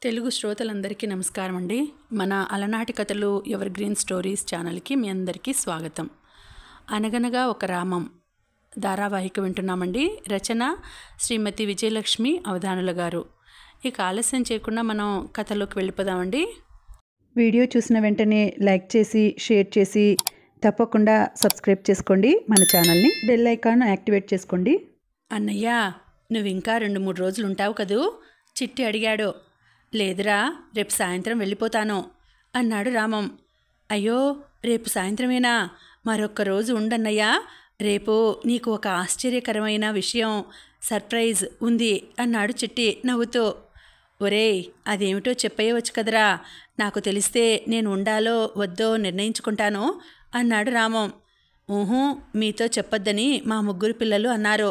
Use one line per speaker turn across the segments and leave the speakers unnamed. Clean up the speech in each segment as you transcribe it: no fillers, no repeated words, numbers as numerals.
తెలుగు శ్రోతలందరికీ నమస్కారం అండి. మన అలనాటి కథలు ఎవర్ గ్రీన్ స్టోరీస్ ఛానల్కి మీ అందరికీ స్వాగతం. అనగనగా ఒక రామం ధారావాహిక వింటున్నామండి. రచన శ్రీమతి విజయలక్ష్మి అవధానుల గారు. ఇక ఆలస్యం చేయకుండా మనం కథలోకి వెళ్ళిపోదామండి.
వీడియో చూసిన వెంటనే లైక్ చేసి షేర్ చేసి తప్పకుండా సబ్స్క్రైబ్ చేసుకోండి. మన ఛానల్ని బెల్ ఐకాన్ యాక్టివేట్ చేసుకోండి.
అన్నయ్య, నువ్వు ఇంకా 2-3 రోజులు ఉంటావు కదూ? చిట్టి అడిగాడు. లేదురా, రేపు సాయంత్రం వెళ్ళిపోతాను అన్నాడు రామం. అయ్యో, రేపు సాయంత్రమేనా? మరొక్క రోజు ఉండన్నయ్యా. రేపు నీకు ఒక ఆశ్చర్యకరమైన విషయం, సర్ప్రైజ్ ఉంది అన్నాడు చిట్టి నవ్వుతూ. ఒరేయ్, అదేమిటో చెప్పేయవచ్చు కదరా. నాకు తెలిస్తే నేను ఉండాలో వద్దో నిర్ణయించుకుంటాను అన్నాడు రామం. ఊహూ, మీతో చెప్పొద్దని మా 3 పిల్లలు అన్నారు.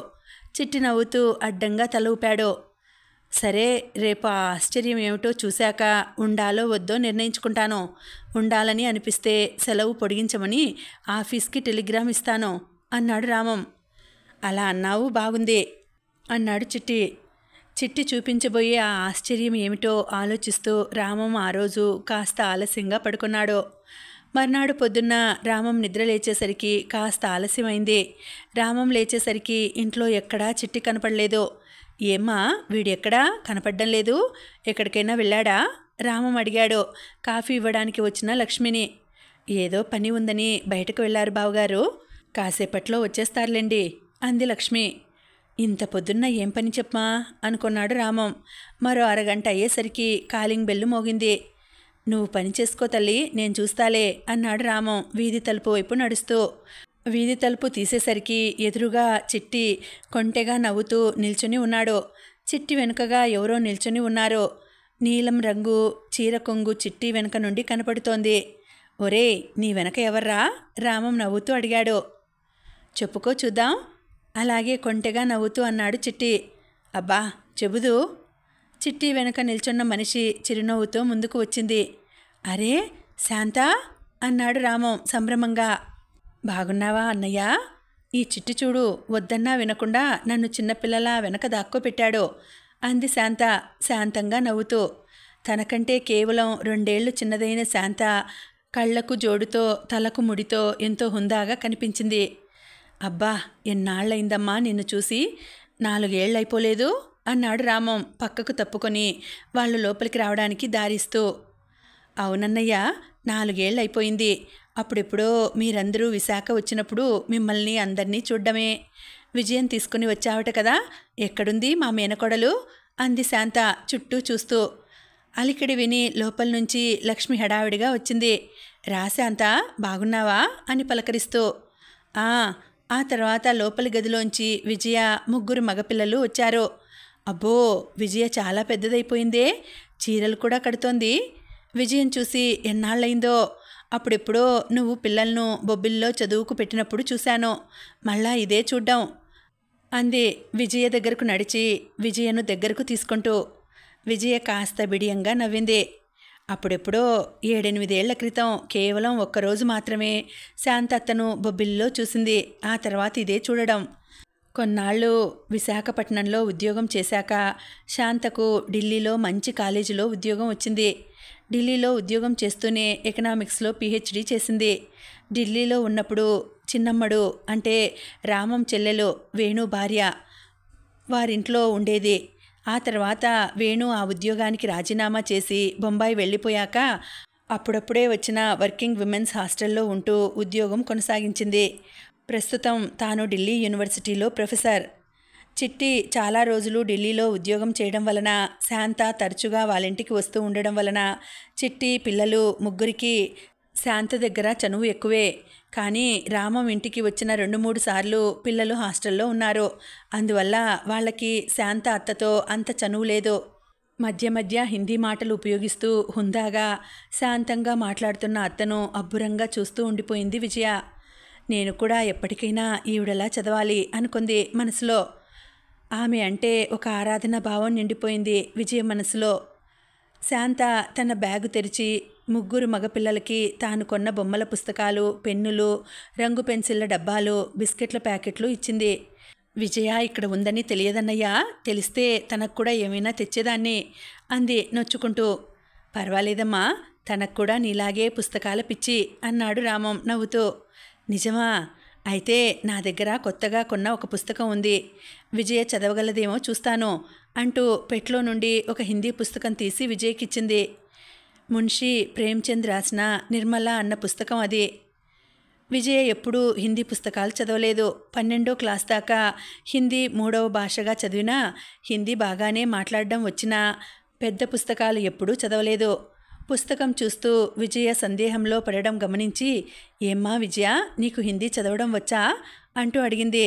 చిట్టి నవ్వుతూ అడ్డంగా తల ఊపాడు. సరే, రేపు ఆ ఆశ్చర్యం ఏమిటో చూశాక ఉండాలో వద్దో నిర్ణయించుకుంటాను. ఉండాలని అనిపిస్తే సెలవు పొడిగించమని ఆఫీస్కి టెలిగ్రామ్ ఇస్తాను అన్నాడు రామం. అలా అన్నావు, బాగుంది అన్నాడు చిట్టి. చిట్టి చూపించబోయే ఆ ఆశ్చర్యం ఏమిటో ఆలోచిస్తూ రామం ఆ రోజు కాస్త ఆలస్యంగా పడుకున్నాడు. మర్నాడు పొద్దున్న రామం నిద్ర లేచేసరికి కాస్త ఆలస్యమైంది. రామం లేచేసరికి ఇంట్లో ఎక్కడా చిట్టి కనపడలేదు. ఏమ్మా, వీడెక్కడా కనపడ్డం లేదు? ఎక్కడికైనా వెళ్ళాడా? రామం అడిగాడు కాఫీ ఇవ్వడానికి వచ్చిన లక్ష్మిని. ఏదో పని ఉందని బయటకు వెళ్ళారు బావగారు, కాసేపట్లో వచ్చేస్తారులేండి అంది లక్ష్మి. ఇంత పొద్దున్న ఏం పని చెప్పమా అనుకున్నాడు రామం. మరో అరగంట అయ్యేసరికి కాలింగ్ బెల్లు మోగింది. నువ్వు పని చేసుకో తల్లి, నేను చూస్తాలే అన్నాడు రామం వీధి తలుపు వైపు నడుస్తూ. వీధి తలుపు తీసేసరికి ఎదురుగా చిట్టి కొంటెగా నవ్వుతూ నిల్చుని ఉన్నాడు. చిట్టి వెనుకగా ఎవరో నిల్చుని ఉన్నారు. నీలం రంగు చీర కొంగు చిట్టి వెనుక నుండి కనపడుతోంది. ఒరే, నీ వెనక ఎవర్రా? రామం నవ్వుతూ అడిగాడు. చెప్పుకో చూద్దాం అలాగే కొంటెగా నవ్వుతూ అన్నాడు చిట్టి. అబ్బా, చెబుదు. చిట్టి వెనుక నిల్చున్న మనిషి చిరునవ్వుతో ముందుకు వచ్చింది. అరే శాంత అన్నాడు రామం సంభ్రమంగా. బాగున్నావా అన్నయ్య? ఈ చిట్టి చూడు, వద్దన్నా వినకుండా నన్ను చిన్నపిల్లలా వెనక దాక్కోపెట్టాడు అంది శాంత శాంతంగా నవ్వుతూ. తనకంటే కేవలం 2 ఏళ్లు చిన్నదైన శాంత కళ్లకు జోడుతో తలకు ముడితో ఎంతో హుందాగా కనిపించింది. అబ్బా, ఎన్నాళ్ళయిందమ్మా నిన్ను చూసి, 4 ఏళ్ళైపోలేదు అన్నాడు రామం పక్కకు తప్పుకొని వాళ్ళు లోపలికి రావడానికి దారిస్తూ. అవునన్నయ్య, 4 ఏళ్ళైపోయింది. అప్పుడెప్పుడో మీరందరూ విశాఖ వచ్చినప్పుడు మిమ్మల్ని అందరినీ చూడ్డమే. విజయం తీసుకుని వచ్చావట కదా, ఎక్కడుంది మా మేనకోడలు అంది శాంత చుట్టూ చూస్తూ. అలికిడి విని లోపల నుంచి లక్ష్మి హడావిడిగా వచ్చింది. రా శాంత, బాగున్నావా అని పలకరిస్తూ. ఆ తర్వాత లోపలి గదిలోంచి విజయ, 3 మగపిల్లలు వచ్చారు. అబ్బో, విజయ చాలా పెద్దదైపోయిందే, చీరలు కూడా కడుతోంది. విజయం చూసి ఎన్నాళ్ళైందో, అప్పుడెప్పుడో నువ్వు పిల్లలను బొబ్బిల్లో చదువుకు పెట్టినప్పుడు చూశాను, మళ్ళా ఇదే చూడ్డం అంది విజయ దగ్గరకు నడిచి విజయను దగ్గరకు తీసుకుంటూ. విజయ కాస్త బిడియంగా నవ్వింది. అప్పుడెప్పుడో 7-8 ఏళ్ల క్రితం కేవలం ఒక్కరోజు మాత్రమే శాంతత్తను బొబ్బిల్లో చూసింది. ఆ తర్వాత ఇదే చూడడం. కొన్నాళ్ళు విశాఖపట్నంలో ఉద్యోగం చేశాక శాంతకు ఢిల్లీలో మంచి కాలేజీలో ఉద్యోగం వచ్చింది. ఢిల్లీలో ఉద్యోగం చేస్తూనే ఎకనామిక్స్లో PhD చేసింది. ఢిల్లీలో ఉన్నప్పుడు చిన్నమ్మడు అంటే రామం చెల్లెలు వేణు భార్య వారింట్లో ఉండేది. ఆ తర్వాత వేణు ఆ ఉద్యోగానికి రాజీనామా చేసి బొంబాయి వెళ్ళిపోయాక అప్పుడప్పుడే వచ్చిన వర్కింగ్ విమెన్స్ హాస్టల్లో ఉంటూ ఉద్యోగం కొనసాగించింది. ప్రస్తుతం తాను ఢిల్లీ యూనివర్సిటీలో ప్రొఫెసర్. చిట్టి చాలా రోజులు ఢిల్లీలో ఉద్యోగం చేయడం వలన, శాంత తరచుగా వాళ్ళింటికి వస్తూ ఉండడం వలన చిట్టి పిల్లలు 3కి శాంత దగ్గర చనువు ఎక్కువే. కానీ రామం ఇంటికి వచ్చిన 2-3 సార్లు పిల్లలు హాస్టల్లో ఉన్నారు. అందువల్ల వాళ్ళకి శాంత అత్తతో అంత చనువు లేదు. మధ్య మధ్య హిందీ మాటలు ఉపయోగిస్తూ హుందాగా శాంతంగా మాట్లాడుతున్న అత్తను అబ్బురంగా చూస్తూ ఉండిపోయింది విజయ. నేను కూడా ఎప్పటికైనా ఈవిడలా చదవాలి అనుకుంది మనసులో. ఆమె అంటే ఒక ఆరాధన భావం నిండిపోయింది విజయ మనసులో. శాంత తన బ్యాగు తెరిచి 3 మగపిల్లలకి తాను కొన్న బొమ్మల పుస్తకాలు, పెన్నులు, రంగు పెన్సిళ్ళ డబ్బాలు, బిస్కెట్ల ప్యాకెట్లు ఇచ్చింది. విజయ ఇక్కడ ఉందని తెలియదన్నయ్యా, తెలిస్తే తనకు కూడా ఏమైనా తెచ్చేదాన్ని అంది నొచ్చుకుంటూ. పర్వాలేదమ్మా, తనకు కూడా నీలాగే పుస్తకాల పిచ్చి అన్నాడు రామం నవ్వుతూ. నిజమా? అయితే నా దగ్గర కొత్తగా కొన్న ఒక పుస్తకం ఉంది, విజయ చదవగలదేమో చూస్తాను అంటూ పెట్లో నుండి ఒక హిందీ పుస్తకం తీసి విజయ్కిచ్చింది. మున్షీ ప్రేమ్చంద్ రాసిన నిర్మల అన్న పుస్తకం అది. విజయ ఎప్పుడూ హిందీ పుస్తకాలు చదవలేదు. 12వ క్లాస్ దాకా హిందీ 3వ భాషగా చదివినా, హిందీ బాగానే మాట్లాడడం వచ్చినా పెద్ద పుస్తకాలు ఎప్పుడూ చదవలేదు. పుస్తకం చూస్తూ విజయ సందేహంలో పడడం గమనించి, ఏమ్మా విజయ, నీకు హిందీ చదవడం వచ్చా అంటూ అడిగింది.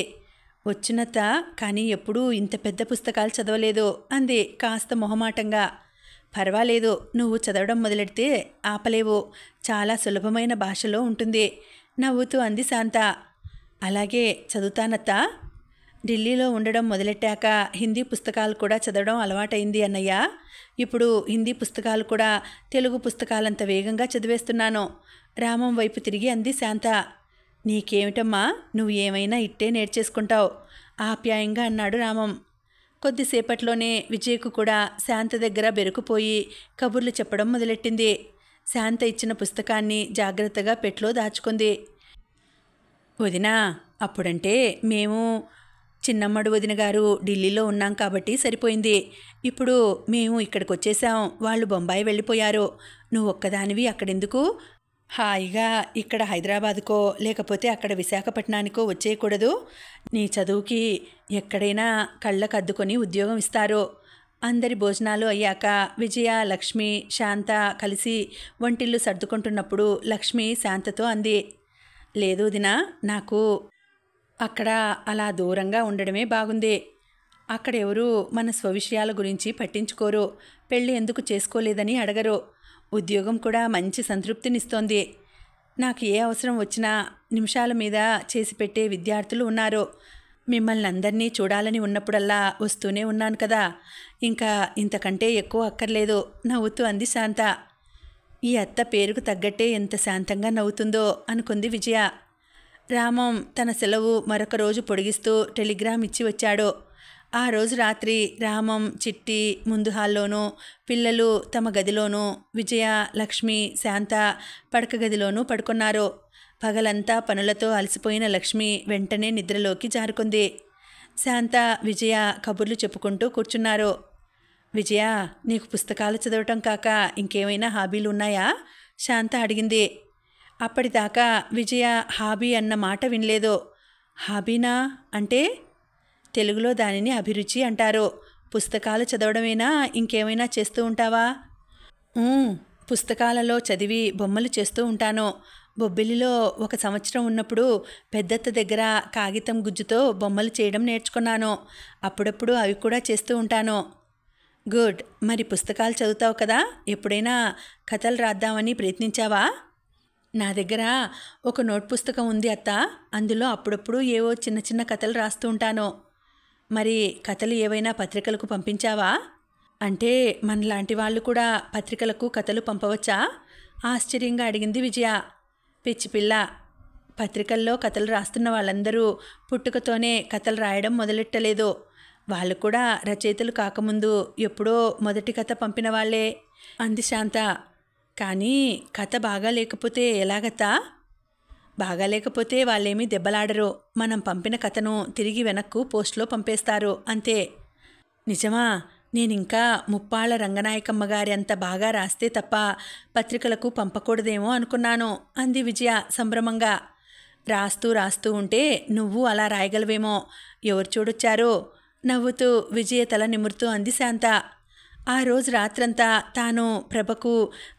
వచ్చినత్త, కానీ ఎప్పుడూ ఇంత పెద్ద పుస్తకాలు చదవలేదు అంది కాస్త మొహమాటంగా. పర్వాలేదు, నువ్వు చదవడం మొదలెడితే ఆపలేవు, చాలా సులభమైన భాషలో ఉంటుంది నవ్వుతూ అంది శాంత. అలాగే చదువుతానత్తా. ఢిల్లీలో ఉండడం మొదలెట్టాక హిందీ పుస్తకాలు కూడా చదవడం అలవాటైంది అన్నయ్య. ఇప్పుడు హిందీ పుస్తకాలు కూడా తెలుగు పుస్తకాలంత వేగంగా చదివేస్తున్నాను రామం వైపు తిరిగి అంది శాంత. నీకేమిటమ్మా, నువ్వు ఏమైనా ఇట్టే నేర్చేసుకుంటావు ఆప్యాయంగా అన్నాడు రామం. కొద్దిసేపట్లోనే విజయ్కు కూడా శాంత దగ్గర బెరుకుపోయి కబుర్లు చెప్పడం మొదలెట్టింది. శాంత ఇచ్చిన పుస్తకాన్ని జాగ్రత్తగా పెట్లో దాచుకుంది. వదినా, అప్పుడంటే మేము చిన్నమ్మడు వదిన గారు ఢిల్లీలో ఉన్నాం కాబట్టి సరిపోయింది. ఇప్పుడు మేము ఇక్కడికి వచ్చేసాం, వాళ్ళు బొంబాయి వెళ్ళిపోయారు. నువ్వు ఒక్కదానివి అక్కడెందుకు? హాయిగా ఇక్కడ హైదరాబాదుకో లేకపోతే అక్కడ విశాఖపట్నానికో వచ్చేయకూడదు? నీ చదువుకి ఎక్కడైనా కళ్ళకు అద్దుకొని ఉద్యోగం ఇస్తారు. అందరి భోజనాలు అయ్యాక విజయ, లక్ష్మి, శాంత కలిసి వంటిల్లు సర్దుకుంటున్నప్పుడు లక్ష్మి శాంతతో అంది, లేదు దినా, నాకు అక్కడ అలా దూరంగా ఉండడమే బాగుంది. అక్కడ ఎవరు మన స్వవిషయాల గురించి పట్టించుకోరు, పెళ్ళి ఎందుకు చేసుకోలేదని అడగరు. ఉద్యోగం కూడా మంచి సంతృప్తినిస్తోంది. నాకు ఏ అవసరం వచ్చినా నిమిషాల మీద చేసి పెట్టే విద్యార్థులు ఉన్నారు. మిమ్మల్ని అందరినీ చూడాలని ఉన్నప్పుడల్లా వస్తూనే ఉన్నాను కదా, ఇంకా ఇంతకంటే ఎక్కువ అక్కర్లేదు నవ్వుతూ అంది శాంత. ఈ అత్త పేరుకు తగ్గట్టే ఎంత శాంతంగా నవ్వుతుందో అనుకుంది విజయ. రామం తన సెలవు మరొక రోజు పొడిగిస్తూ టెలిగ్రామ్ ఇచ్చి వచ్చాడు. ఆ రోజు రాత్రి రామం, చిట్టి ముందు హాల్లోనూ, పిల్లలు తమ గదిలోనూ, విజయ, లక్ష్మి, శాంత పడక గదిలోనూ పడుకున్నారు. పగలంతా పనులతో అలసిపోయిన లక్ష్మి వెంటనే నిద్రలోకి జారుకుంది. శాంత, విజయ కబుర్లు చెప్పుకుంటూ కూర్చున్నారు. విజయ, నీకు పుస్తకాలు చదవటం కాక ఇంకేమైనా హాబీలు ఉన్నాయా? శాంత అడిగింది. అప్పటిదాకా విజయ హాబీ అన్న మాట వినలేదు. హాబీనా అంటే? తెలుగులో దానిని అభిరుచి అంటారు. పుస్తకాలు చదవడమేనా, ఇంకేమైనా చేస్తూ ఉంటావా? పుస్తకాలలో చదివి బొమ్మలు చేస్తూ ఉంటాను. బొబ్బిలిలో 1 సంవత్సరం ఉన్నప్పుడు పెద్దత్త దగ్గర కాగితం గుజ్జుతో బొమ్మలు చేయడం నేర్చుకున్నాను. అప్పుడప్పుడు అవి కూడా చేస్తూ ఉంటాను. గుడ్. మరి పుస్తకాలు చదువుతావు కదా, ఎప్పుడైనా కథలు రాద్దామని ప్రయత్నించావా? నా దగ్గర ఒక నోట్ పుస్తకం ఉంది అత్త, అందులో అప్పుడప్పుడు ఏవో చిన్న చిన్న కథలు రాస్తూ ఉంటాను. మరి కథలు ఏవైనా పత్రికలకు పంపించావా? అంటే మనలాంటి వాళ్ళు కూడా పత్రికలకు కథలు పంపవచ్చా? ఆశ్చర్యంగా అడిగింది విజయ. పిచ్చిపిల్ల, పత్రికల్లో కథలు రాస్తున్న వాళ్ళందరూ పుట్టుకతోనే కథలు రాయడం మొదలెట్టలేదు. వాళ్ళు కూడా రచయితలు కాకముందు ఎప్పుడో మొదటి కథ పంపిన వాళ్లే అంది శాంత. కానీ కథ బాగా లేకపోతే ఎలాగత్తా? బాగా లేకపోతే వాళ్ళేమీ దెబ్బలాడరు. మనం పంపిన కథను తిరిగి వెనక్కు పోస్ట్లో పంపేస్తారు అంతే. నిజమా? నేనింకా ముప్పాళ్ళ రంగనాయకమ్మ గారి అంత బాగా రాస్తే తప్ప పత్రికలకు పంపకూడదేమో అనుకున్నాను అంది విజయ సంభ్రమంగా. రాస్తూ ఉంటే నువ్వు అలా రాయగలవేమో, ఎవరు చూడొచ్చారో నవ్వుతూ విజయ తల నిమురుతూ అంది శాంత. ఆ రోజు రాత్రంతా తాను ప్రభకు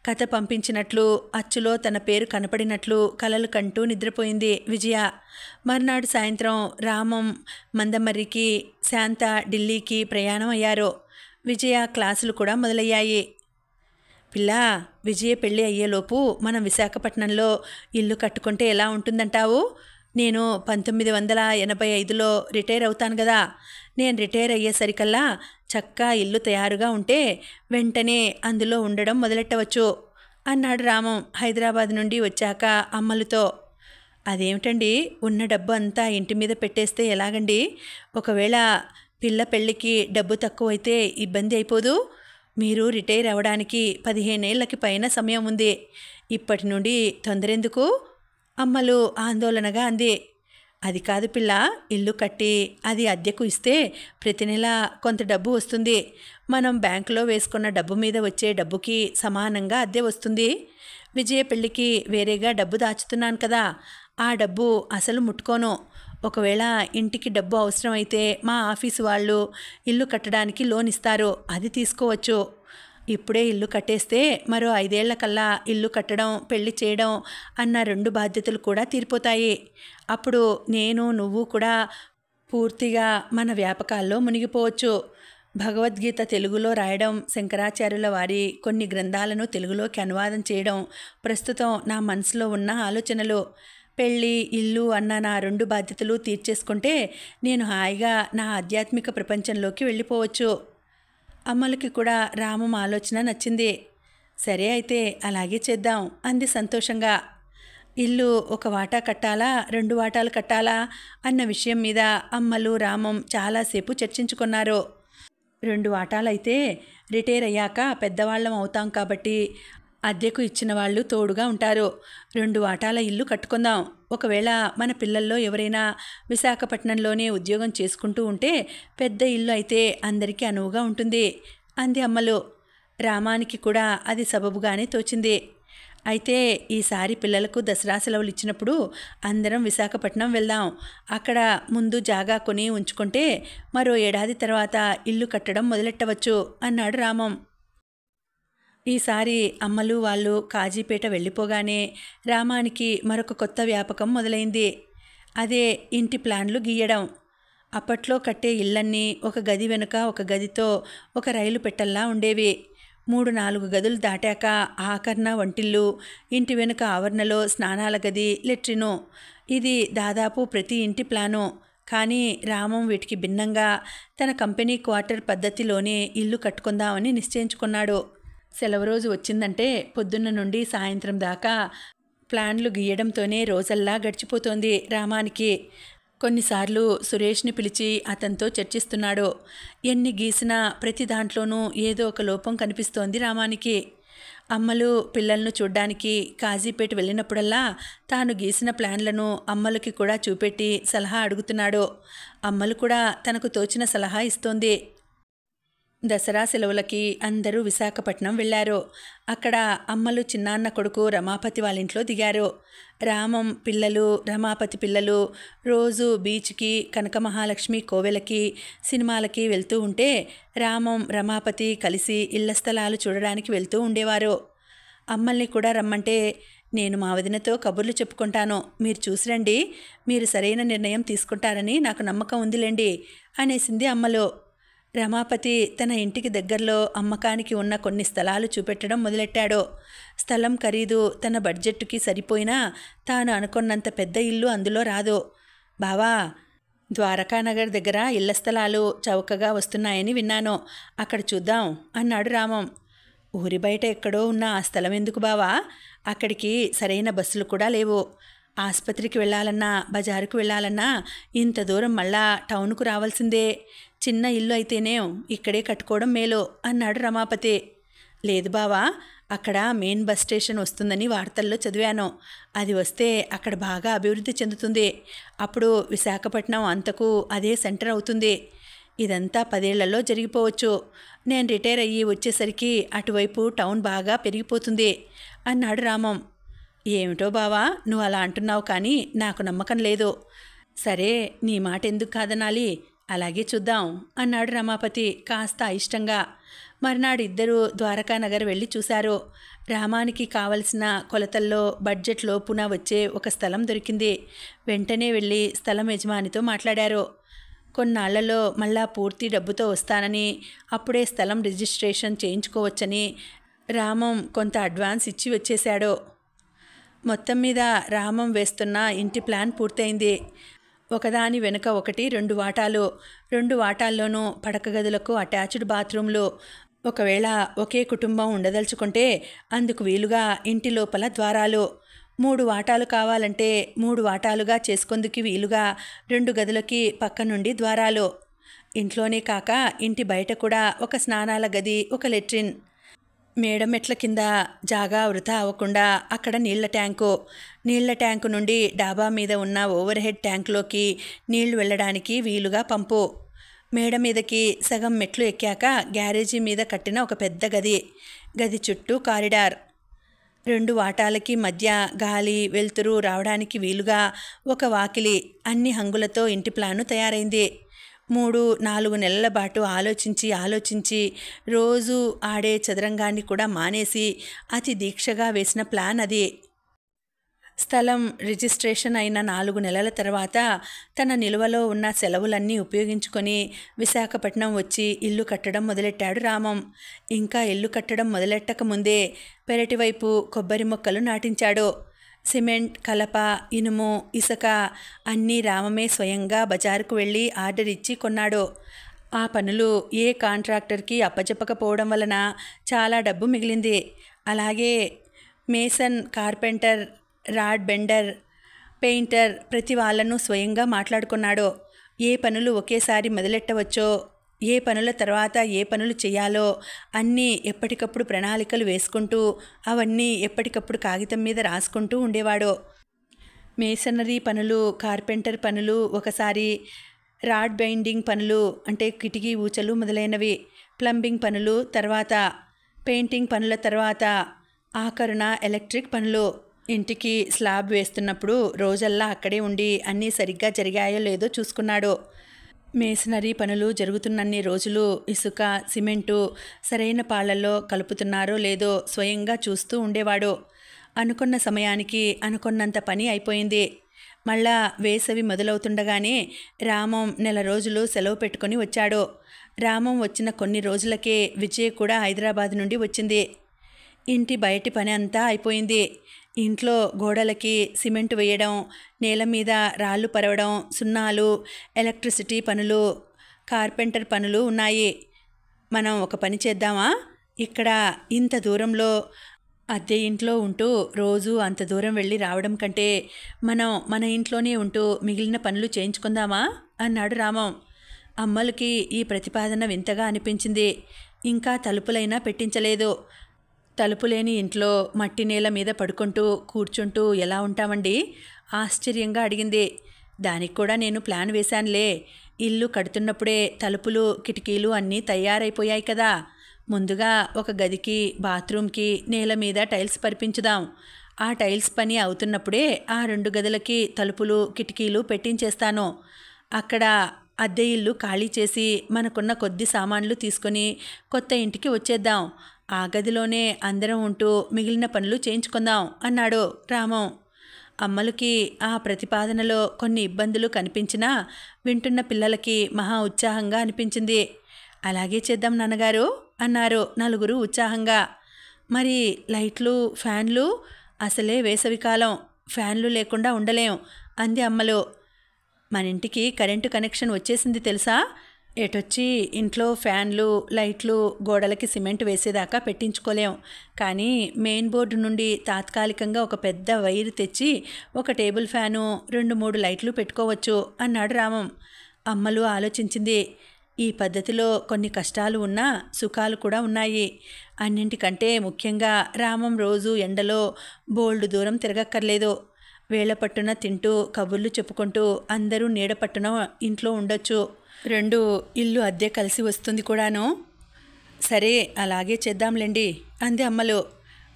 కథ పంపించినట్లు, అచ్చులో తన పేరు కనపడినట్లు కలలు కంటూ నిద్రపోయింది విజయ. మర్నాడు సాయంత్రం రామం మందమర్రికి, శాంత ఢిల్లీకి ప్రయాణం అయ్యారు. విజయ క్లాసులు కూడా మొదలయ్యాయి. పిల్లా, విజయ పెళ్ళి అయ్యేలోపు మనం విశాఖపట్నంలో ఇల్లు కట్టుకుంటే ఎలా ఉంటుందంటావు? నేను 1985లో రిటైర్ అవుతాను కదా. నేను రిటైర్ అయ్యేసరికల్లా చక్కా ఇల్లు తయారుగా ఉంటే వెంటనే అందులో ఉండడం మొదలెట్టవచ్చు అన్నాడు రామం హైదరాబాద్ నుండి వచ్చాక అమ్మలతో. అదేమిటండి, ఉన్న డబ్బు అంతా ఇంటి మీద పెట్టేస్తే ఎలాగండి? ఒకవేళ పిల్ల పెళ్ళికి డబ్బు తక్కువైతే ఇబ్బంది అయిపోదు? మీరు రిటైర్ అవ్వడానికి 15 ఏళ్ళకి పైన సమయం ఉంది. ఇప్పటి నుండి తొందరెందుకు? అమ్మలు ఆందోళనగా అంది. అది కాదు పిల్ల, ఇల్లు కట్టి అది అద్దెకు ఇస్తే ప్రతి నెల కొంత డబ్బు వస్తుంది. మనం బ్యాంకులో వేసుకున్న డబ్బు మీద వచ్చే డబ్బుకి సమానంగా అద్దె వస్తుంది. విజయ పెళ్ళికి వేరేగా డబ్బు దాచుతున్నాను కదా, ఆ డబ్బు అసలు ముట్టుకోను. ఒకవేళ ఇంటికి డబ్బు అవసరమైతే మా ఆఫీసు వాళ్ళు ఇల్లు కట్టడానికి లోన్ ఇస్తారు, అది తీసుకోవచ్చు. ఇప్పుడే ఇల్లు కట్టేస్తే మరో 5 ఏళ్లకల్లా ఇల్లు కట్టడం, పెళ్లి చేయడం అన్న 2 బాధ్యతలు కూడా తీరిపోతాయి. అప్పుడు నేను నువ్వు కూడా పూర్తిగా మన వ్యాపకాల్లో మునిగిపోవచ్చు. భగవద్గీత తెలుగులో రాయడం, శంకరాచార్యుల వారి కొన్ని గ్రంథాలను తెలుగులోకి అనువాదం చేయడం ప్రస్తుతం నా మనసులో ఉన్న ఆలోచనలు. పెళ్ళి, ఇల్లు అన్న నా 2 బాధ్యతలు తీర్చేసుకుంటే నేను హాయిగా నా ఆధ్యాత్మిక ప్రపంచంలోకి వెళ్ళిపోవచ్చు. అమ్మలకి కూడా రామం ఆలోచన నచ్చింది. సరే అయితే అలాగే చేద్దాం అంది సంతోషంగా. ఇల్లు ఒక వాటా కట్టాలా, 2 వాటాలు కట్టాలా అన్న విషయం మీద అమ్మలు రామం చాలాసేపు చర్చించుకున్నారు. 2 వాటాలైతే రిటైర్ అయ్యాక పెద్దవాళ్ళం అవుతాం కాబట్టి అద్దెకు ఇచ్చిన వాళ్ళు తోడుగా ఉంటారు. 2 వాటాల ఇల్లు కట్టుకుందాం. ఒకవేళ మన పిల్లల్లో ఎవరైనా విశాఖపట్నంలోనే ఉద్యోగం చేసుకుంటూ ఉంటే పెద్ద ఇల్లు అయితే అందరికీ అనువుగా ఉంటుంది అంది అమ్మలు. రామానికి కూడా అది సబబుగానే తోచింది. అయితే ఈసారి పిల్లలకు దసరా సెలవులు ఇచ్చినప్పుడు అందరం విశాఖపట్నం వెళ్దాం. అక్కడ ముందు జాగా కొని ఉంచుకుంటే మరో ఏడాది తర్వాత ఇల్లు కట్టడం మొదలెట్టవచ్చు అన్నాడు రామం. ఈసారి అమ్మలు వాళ్ళు కాజీపేట వెళ్ళిపోగానే రామానికి మరొక కొత్త వ్యాపకం మొదలైంది. అదే ఇంటి ప్లాన్లు గీయడం. అప్పట్లో కట్టే ఇళ్ళన్నీ ఒక గది వెనుక ఒక గదితో ఒక రైలు పెట్టల్లా ఉండేవి. 3-4 గదులు దాటాక ఆకర్ణ వంటిల్లు, ఇంటి వెనుక ఆవరణలో స్నానాల గది, లెట్రిను. ఇది దాదాపు ప్రతి ఇంటి ప్లాను. కానీ రామం వీటికి భిన్నంగా తన కంపెనీ క్వార్టర్ పద్ధతిలోనే ఇల్లు కట్టుకుందామని నిశ్చయించుకున్నాడు. సెలవు రోజు వచ్చిందంటే పొద్దున్న నుండి సాయంత్రం దాకా ప్లాన్లు గీయడంతోనే రోజల్లా గడిచిపోతోంది రామానికి. కొన్నిసార్లు సురేష్ని పిలిచి అతనితో చర్చిస్తున్నాడు. ఎన్ని గీసినా ప్రతి దాంట్లోనూ ఏదో ఒక లోపం కనిపిస్తోంది రామానికి. అమ్మలు పిల్లలను చూడ్డానికి కాజీపేట వెళ్ళినప్పుడల్లా తాను గీసిన ప్లాన్లను అమ్మలకి కూడా చూపెట్టి సలహా అడుగుతున్నాడు. అమ్మలు కూడా తనకు తోచిన సలహా ఇస్తోంది. దసరా సెలవులకి అందరూ విశాఖపట్నం వెళ్లారు. అక్కడ అమ్మలు చిన్నాన్న కొడుకు రమాపతి వాళ్ళ ఇంట్లో దిగారు. రామం పిల్లలు, రమాపతి పిల్లలు రోజు బీచ్కి, కనకమహాలక్ష్మి కోవెలకి, సినిమాలకి వెళ్తూ ఉంటే రామం, రమాపతి కలిసి ఇళ్ల స్థలాలు చూడడానికి వెళ్తూ ఉండేవారు. అమ్మల్ని కూడా రమ్మంటే, నేను మా వదినతో కబుర్లు చెప్పుకుంటాను, మీరు చూసిరండి, మీరు సరైన నిర్ణయం తీసుకుంటారని నాకు నమ్మకం ఉందిలేండి అనేసింది అమ్మలో. రమాపతి తన ఇంటికి దగ్గరలో అమ్మకానికి ఉన్న కొన్ని స్థలాలు చూపెట్టడం మొదలెట్టాడు. స్థలం ఖరీదు తన బడ్జెట్కి సరిపోయినా తాను అనుకున్నంత పెద్ద ఇల్లు అందులో రాదు. బావా, ద్వారకానగర్ దగ్గర ఇళ్ల స్థలాలు చౌకగా వస్తున్నాయని విన్నాను, అక్కడ చూద్దాం అన్నాడు రామం. ఊరి బయట ఎక్కడో ఉన్న ఆ స్థలం ఎందుకు బావా? అక్కడికి సరైన బస్సులు కూడా లేవు. ఆసుపత్రికి వెళ్ళాలన్నా, బజారుకు వెళ్ళాలన్నా ఇంత దూరం మళ్ళా టౌన్కు రావాల్సిందే. చిన్న ఇల్లు అయితేనే ఇక్కడే కట్టుకోవడం మేలు అన్నాడు రమాపతి. లేదు బావా, అక్కడ మెయిన్ బస్ స్టేషన్ వస్తుందని వార్తల్లో చదివాను. అది వస్తే అక్కడ బాగా అభివృద్ధి చెందుతుంది. అప్పుడు విశాఖపట్నం అంతకు అదే సెంటర్ అవుతుంది. ఇదంతా 10 ఏళ్లలో జరిగిపోవచ్చు. నేను రిటైర్ అయ్యి వచ్చేసరికి అటువైపు టౌన్ బాగా పెరిగిపోతుంది అన్నాడు రామం. ఏమిటో బావా, నువ్వు అలా అంటున్నావు, కానీ నాకు నమ్మకం లేదు. సరే, నీ మాట ఎందుకు కాదనాలి, అలాగే చూద్దాం అన్నాడు రమాపతి కాస్త అయిష్టంగా. మర్నాడు ఇద్దరూ ద్వారకానగర్ వెళ్ళి చూశారు. రామానికి కావలసిన కొలతల్లో బడ్జెట్ లోపున వచ్చే ఒక స్థలం దొరికింది. వెంటనే వెళ్ళి స్థలం యజమానితో మాట్లాడారు. కొన్నాళ్లలో మళ్ళా పూర్తి డబ్బుతో వస్తానని, అప్పుడే స్థలం రిజిస్ట్రేషన్ చేయించుకోవచ్చని రామం కొంత అడ్వాన్స్ ఇచ్చి వచ్చేశాడు. మొత్తం మీద రామం వేస్తున్న ఇంటి ప్లాన్ పూర్తయింది. ఒకదాని వెనుక ఒకటి 2 వాటాలు. 2 వాటాల్లోనూ పడక గదులకు అటాచ్డ్ బాత్రూంలు. ఒకవేళ ఒకే కుటుంబం ఉండదలుచుకుంటే అందుకు వీలుగా ఇంటి లోపల ద్వారాలు. 3 వాటాలు కావాలంటే 3 వాటాలుగా చేసుకొందుకు వీలుగా 2 గదులకి పక్క నుండి ద్వారాలు. ఇంట్లోనే కాక ఇంటి బయట కూడా ఒక స్నానాల గది, ఒక లెట్రిన్. మేడమెట్ల కింద జాగా వృధా అవ్వకుండా అక్కడ నీళ్ల ట్యాంకు నుండి డాబా మీద ఉన్న ఓవర్ హెడ్ ట్యాంకులోకి నీళ్లు వెళ్ళడానికి వీలుగా పంపు. మేడ మీదకి సగం మెట్లు ఎక్కాక గ్యారేజీ మీద కట్టిన ఒక పెద్ద గది చుట్టూ కారిడార్. 2 వాటాలకి మధ్య గాలి వెలుతురు రావడానికి వీలుగా ఒక వాకిలి. అన్ని హంగులతో ఇంటి ప్లాను తయారైంది. 3-4 నెలల పాటు ఆలోచించి రోజు ఆడే చదరంగాన్ని కూడా మానేసి అతి దీక్షగా వేసిన ప్లాన్ అది. స్థలం రిజిస్ట్రేషన్ అయిన 4 నెలల తర్వాత తన నిలువలో ఉన్న సెలవులన్నీ ఉపయోగించుకొని విశాఖపట్నం వచ్చి ఇల్లు కట్టడం మొదలెట్టాడు రామం. ఇంకా ఇల్లు కట్టడం మొదలెట్టక ముందే పెరటివైపు కొబ్బరి మొక్కలు నాటించాడు. సిమెంట్, కలప, ఇనుము, ఇసుక అన్నీ రామమే స్వయంగా బజారుకు వెళ్ళి ఆర్డర్ ఇచ్చి కొన్నాడు. ఆ పనులు ఏ కాంట్రాక్టర్కి అప్పచెప్పకపోవడం వలన చాలా డబ్బు మిగిలింది. అలాగే mason, carpenter, rod Bender, painter ప్రతి వాళ్ళను స్వయంగా మాట్లాడుకున్నాడు. ఏ పనులు ఒకేసారి మొదలెట్టవచ్చో, ఏ పనుల తర్వాత ఏ పనులు చేయాలో అన్నీ ఎప్పటికప్పుడు ప్రణాళికలు వేసుకుంటూ అవన్నీ ఎప్పటికప్పుడు కాగితం మీద రాసుకుంటూ ఉండేవాడు. మేసనరీ పనులు, కార్పెంటర్ పనులు ఒకసారి, రాడ్ బైండింగ్ పనులు అంటే కిటికీ ఊచలు మొదలైనవి, ప్లంబింగ్ పనులు తర్వాత, పెయింటింగ్ పనుల తర్వాత ఆఖరున ఎలక్ట్రిక్ పనులు. ఇంటికి స్లాబ్ వేస్తున్నప్పుడు రోజల్లా అక్కడే ఉండి అన్నీ సరిగ్గా జరిగాయో లేదో చూసుకున్నాడు. మేసనరీ పనులు జరుగుతున్నన్ని రోజులు ఇసుక, సిమెంటు సరైన పాళ్లలో కలుపుతున్నారో లేదో స్వయంగా చూస్తూ ఉండేవాడు. అనుకున్న సమయానికి అనుకున్నంత పని అయిపోయింది. మళ్ళా వేసవి మొదలవుతుండగానే రామం 1 నెల రోజులు సెలవు పెట్టుకొని వచ్చాడు. రామం వచ్చిన కొన్ని రోజులకే విజయ్ కూడా హైదరాబాద్ నుండి వచ్చింది. ఇంటి బయటి పని అంతా అయిపోయింది. ఇంట్లో గోడలకి సిమెంటు వేయడం, నేల మీద రాళ్ళు పరవడం, సున్నాలు, ఎలక్ట్రిసిటీ పనులు, కార్పెంటర్ పనులు ఉన్నాయి. మనం ఒక పని చేద్దామా? ఇక్కడ ఇంత దూరంలో అద్దె ఇంట్లో ఉంటూ రోజు అంత దూరం వెళ్ళి రావడం కంటే మనం మన ఇంట్లోనే ఉంటూ మిగిలిన పనులు చేయించుకుందామా అన్నాడు రామం. అమ్మలకి ఈ ప్రతిపాదన వింతగా అనిపించింది. ఇంకా తలుపులైనా పెట్టించలేదు. తలుపులేని ఇంట్లో మట్టి నేల మీద పడుకుంటూ కూర్చుంటూ ఎలా ఉంటామండి? ఆశ్చర్యంగా అడిగింది. దానికి కూడా నేను ప్లాన్ వేశానులే. ఇల్లు కడుతున్నప్పుడే తలుపులు, కిటికీలు అన్నీ తయారైపోయాయి కదా. ముందుగా ఒక గదికి, బాత్రూమ్కి నేల మీద టైల్స్ పరిపించుదాం. ఆ టైల్స్ పని అవుతున్నప్పుడే ఆ 2 గదులకి తలుపులు, కిటికీలు పెట్టించేస్తాను. అక్కడ అద్దె ఇల్లు ఖాళీ చేసి మనకున్న కొద్ది సామాన్లు తీసుకొని కొత్త ఇంటికి వచ్చేద్దాం. ఆ గదిలోనే అందరం ఉంటూ మిగిలిన పనులు చేయించుకుందాం అన్నాడు రామం. అమ్మలకి ఆ ప్రతిపాదనలో కొన్ని ఇబ్బందులు కనిపించినా వింటున్న పిల్లలకి మహా ఉత్సాహంగా అనిపించింది. అలాగే చేద్దాం నాన్నగారు అన్నారు నలుగురు ఉత్సాహంగా. మరి లైట్లు, ఫ్యాన్లు? అసలే వేసవికాలం, ఫ్యాన్లు లేకుండా ఉండలేం అంది అమ్మలు. మన ఇంటికి కరెంటు కనెక్షన్ వచ్చేసింది తెలుసా? ఎటొచ్చి ఇంట్లో ఫ్యాన్లు, లైట్లు, గోడలకి సిమెంట్ వేసేదాకా పెట్టించుకోలేం. కానీ మెయిన్ బోర్డు నుండి తాత్కాలికంగా ఒక పెద్ద వైర్ తెచ్చి ఒక టేబుల్ ఫ్యాను, 2-3 లైట్లు పెట్టుకోవచ్చు అన్నాడు రామం. అమ్మలు ఆలోచించింది. ఈ పద్ధతిలో కొన్ని కష్టాలు ఉన్నా సుఖాలు కూడా ఉన్నాయి. అన్నింటికంటే ముఖ్యంగా రామం రోజు ఎండలో బోల్డు దూరం తిరగక్కర్లేదు. వేళ పట్టున తింటూ కబుర్లు చెప్పుకుంటూ అందరూ నీడ పట్టున ఇంట్లో ఉండొచ్చు. 2 ఇల్లు అద్దె కలిసి వస్తుంది కూడాను. సరే అలాగే చేద్దాంలేండి అంది అమ్మలు.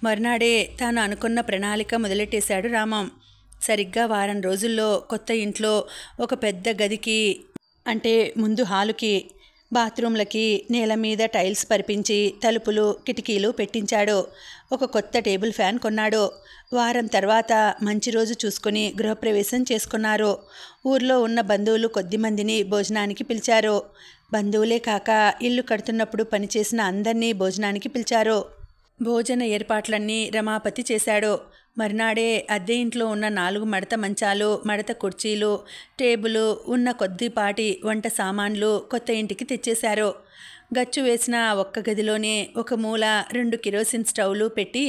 మర్నాడే తాను అనుకున్న ప్రణాళిక మొదలెట్టేశాడు రామం. సరిగ్గా వారం రోజుల్లో కొత్త ఇంట్లో ఒక పెద్ద గదికి, అంటే ముందు హాలుకి, బాత్రూంలకి నేల మీద టైల్స్ పరిపించి తలుపులు, కిటికీలు పెట్టించాడు. ఒక కొత్త టేబుల్ ఫ్యాన్ కొన్నాడు. వారం తర్వాత మంచి రోజు చూసుకుని గృహప్రవేశం చేసుకున్నారు. ఊర్లో ఉన్న బంధువులు కొద్దిమందిని భోజనానికి పిలిచారు. బంధువులే కాక ఇల్లు కడుతున్నప్పుడు పనిచేసిన అందరినీ భోజనానికి పిలిచారు. భోజన ఏర్పాట్లన్నీ రమాపతి చేశాడు. మర్నాడే అద్దె ఇంట్లో ఉన్న 4 మడత మంచాలు, మడత కుర్చీలు, టేబులు, ఉన్న కొద్దిపాటి వంట సామాన్లు కొత్త ఇంటికి తెచ్చేశారు. గచ్చు వేసిన ఒక్క గదిలోనే ఒక మూల 2 కిరోసిన్ స్టవ్లు పెట్టి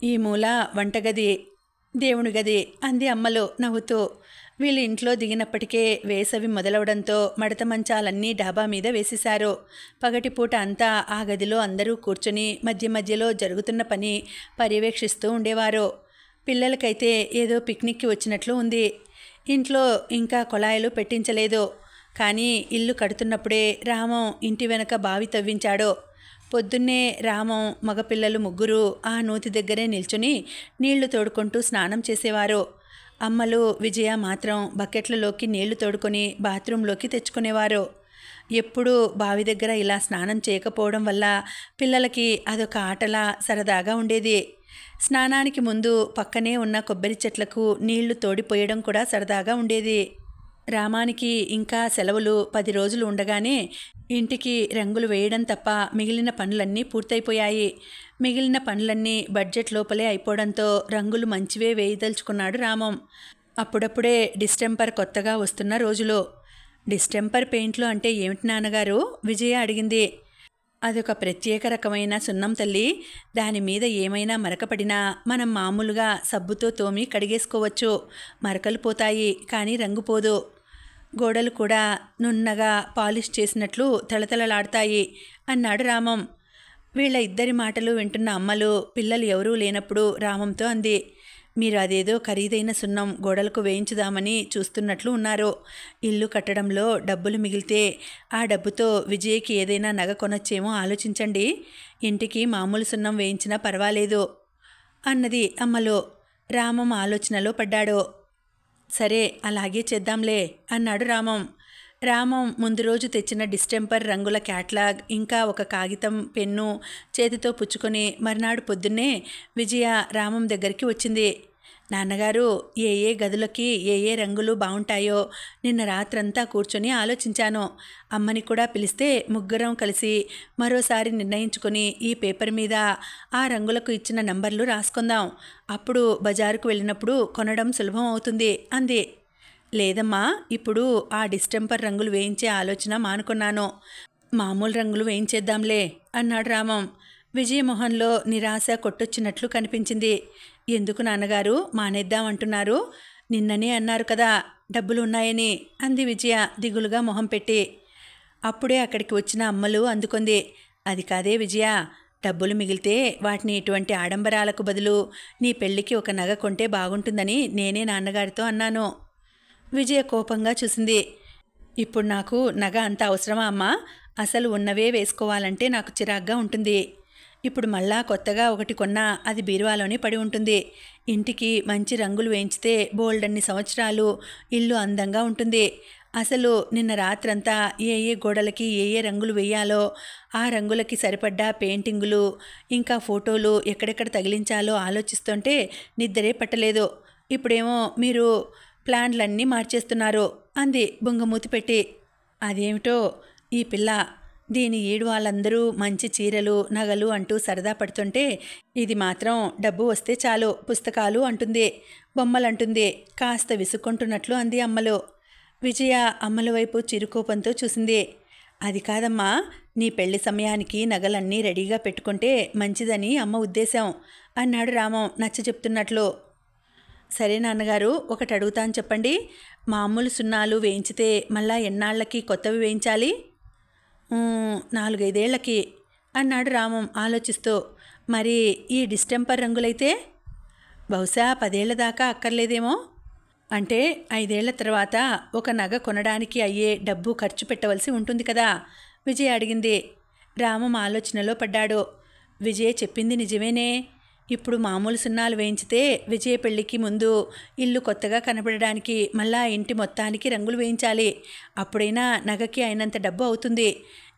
ఈ మూల వంటగది, దేవుని గది అంది అమ్మలు నవ్వుతూ. వీళ్ళు ఇంట్లో దిగినప్పటికే వేసవి మొదలవడంతో మడత మంచాలన్నీ డాబా మీద వేసేశారు. పగటిపూట అంతా ఆ గదిలో అందరూ కూర్చొని మధ్య మధ్యలో జరుగుతున్న పని పర్యవేక్షిస్తూ ఉండేవారు. పిల్లలకైతే ఏదో పిక్నిక్కి వచ్చినట్లు ఉంది. ఇంట్లో ఇంకా కొళాయిలు పెట్టించలేదు. కానీ ఇల్లు కడుతున్నప్పుడే రామం ఇంటి వెనక బావి తవ్వించాడు. పొద్దున్నే రామం మగపిల్లలు ముగ్గురు ఆ నూతి దగ్గరే నిల్చుని నీళ్లు తోడుకుంటూ స్నానం చేసేవారు. అమ్మలు విజయ మాత్రం బకెట్లలోకి నీళ్లు తోడుకొని బాత్రూంలోకి తెచ్చుకునేవారు. ఎప్పుడూ బావి దగ్గర ఇలా స్నానం చేయకపోవడం వల్ల పిల్లలకి అదొక ఆటలా సరదాగా ఉండేది. స్నానానికి ముందు పక్కనే ఉన్న కొబ్బరి చెట్లకు నీళ్లు తోడిపోయడం కూడా సరదాగా ఉండేది. రామానికి ఇంకా సెలవులు 10 రోజులు ఉండగానే ఇంటికి రంగులు వేయడం తప్ప మిగిలిన పనులన్నీ పూర్తయిపోయాయి. మిగిలిన పనులన్నీ బడ్జెట్ లోపలే అయిపోవడంతో రంగులు మంచివే వేయదలుచుకున్నాడు రామం. అప్పుడప్పుడే డిస్టెంపర్ కొత్తగా వస్తున్న రోజులు. డిస్టెంపర్ పెయింట్లు అంటే ఏమిటి నాన్నగారు? విజయ అడిగింది. అదొక ప్రత్యేక రకమైన సున్నం తల్లి. దాని మీద ఏమైనా మరకపడినా మనం మామూలుగా సబ్బుతో తోమి కడిగేసుకోవచ్చు. మరకలు పోతాయి, కానీ రంగు పోదు. గోడలు కూడా నున్నగా పాలిష్ చేసినట్లు తళతళలాడతాయి అన్నాడు రామం. వీళ్ళ ఇద్దరి మాటలు వింటున్న అమ్మలు పిల్లలు ఎవరూ లేనప్పుడు రామంతో అంది. మీరు అదేదో ఖరీదైన సున్నం గోడలకు వేయించుదామని చూస్తున్నట్లు ఉన్నారు. ఇల్లు కట్టడంలో డబ్బులు మిగిలితే ఆ డబ్బుతో విజయ్కి ఏదైనా నగ కొనొచ్చేమో ఆలోచించండి. ఇంటికి మామూలు సున్నం వేయించినా పర్వాలేదు అన్నది అమ్మలు. రామం ఆలోచనలో పడ్డాడు. సరే, అలాగే చేద్దాంలే అన్నాడు రామం. రామం ముందు రోజు తెచ్చిన డిస్టెంపర్ రంగుల క్యాట్లాగ్ ఇంకా ఒక కాగితం పెన్ను చేతితో పుచ్చుకొని మర్నాడు పొద్దున్నే విజయ రామం దగ్గరికి వచ్చింది. నాన్నగారు, ఏ గదులకి ఏ రంగులు బాగుంటాయో నిన్న రాత్రంతా కూర్చొని ఆలోచించాను. అమ్మని కూడా పిలిస్తే ముగ్గురం కలిసి మరోసారి నిర్ణయించుకొని ఈ పేపర్ మీద ఆ రంగులకు ఇచ్చిన నంబర్లు రాసుకుందాం. అప్పుడు బజారుకు వెళ్ళినప్పుడు కొనడం సులభం అవుతుంది అంది. లేదమ్మా, ఇప్పుడు ఆ డిస్టెంపర్ రంగులు వేయించే ఆలోచన మానుకున్నాను. మామూలు రంగులు వేయించేద్దాంలే అన్నాడు రామం. విజయమోహన్లో నిరాశ కొట్టొచ్చినట్లు కనిపించింది. ఎందుకు నాన్నగారు మానేద్దామంటున్నారు? నిన్ననే అన్నారు కదా డబ్బులు ఉన్నాయని అంది విజయ దిగులుగా మొహం పెట్టి. అప్పుడే అక్కడికి వచ్చిన అమ్మలు అందుకుంది. అది కాదే విజయ, డబ్బులు మిగిలితే వాటిని ఇటువంటి ఆడంబరాలకు బదులు నీ పెళ్ళికి ఒక నగ కొంటే బాగుంటుందని నేనే నాన్నగారితో అన్నాను. విజయ కోపంగా చూసింది. ఇప్పుడు నాకు నగ అంత అవసరమా అమ్మా? అసలు ఉన్నవే వేసుకోవాలంటే నాకు చిరాగ్గా ఉంటుంది. ఇప్పుడు మళ్ళా కొత్తగా ఒకటి కొన్నా అది బీరువాలోనే పడి ఉంటుంది. ఇంటికి మంచి రంగులు వేయించితే బోల్డన్ని సంవత్సరాలు ఇల్లు అందంగా ఉంటుంది. అసలు నిన్న రాత్రంతా ఏ గోడలకి ఏ రంగులు వేయాలో, ఆ రంగులకి సరిపడ్డ పెయింటింగులు ఇంకా ఫోటోలు ఎక్కడెక్కడ తగిలించాలో ఆలోచిస్తుంటే నిద్రే పట్టలేదు. ఇప్పుడేమో మీరు ప్లాన్లన్నీ మార్చేస్తున్నారు అంది బొంగమూతి పెట్టి. అదేమిటో ఈ పిల్ల, దీని ఈడు వాళ్ళందరూ మంచి చీరలు నగలు అంటూ సరదా పడుతుంటే ఇది మాత్రం డబ్బు వస్తే చాలు పుస్తకాలు అంటుంది, బొమ్మలంటుంది. కాస్త విసుక్కుంటున్నట్లు అంది అమ్మలు. విజయ అమ్మల వైపు చిరుకోపంతో చూసింది. అది కాదమ్మా, నీ పెళ్లి సమయానికి నగలన్నీ రెడీగా పెట్టుకుంటే మంచిదని అమ్మ ఉద్దేశం అన్నాడు రామం నచ్చ చెప్తున్నట్లు. సరే నాన్నగారు, ఒకటి అడుగుతాను చెప్పండి. మామూలు సున్నాలు వేయించితే మళ్ళా ఎన్నాళ్ళకి కొత్తవి వేయించాలి? 4-5 ఏళ్లకి అన్నాడు రామం ఆలోచిస్తూ. మరి ఈ డిస్టెంపర్ రంగులైతే? బహుశా 10 ఏళ్ల దాకా అక్కర్లేదేమో. అంటే 5 ఏళ్ల తర్వాత ఒక నగ కొనడానికి అయ్యే డబ్బు ఖర్చు పెట్టవలసి ఉంటుంది కదా? విజయ్ అడిగింది. రామం ఆలోచనలో పడ్డాడు. విజయ్ చెప్పింది నిజమేనే. ఇప్పుడు మామూలు సున్నాలు వేయించితే విజయ పెళ్ళికి ముందు ఇల్లు కొత్తగా కనపడడానికి మళ్ళా ఇంటి మొత్తానికి రంగులు వేయించాలి. అప్పుడైనా నగకి అయినంత డబ్బు అవుతుంది.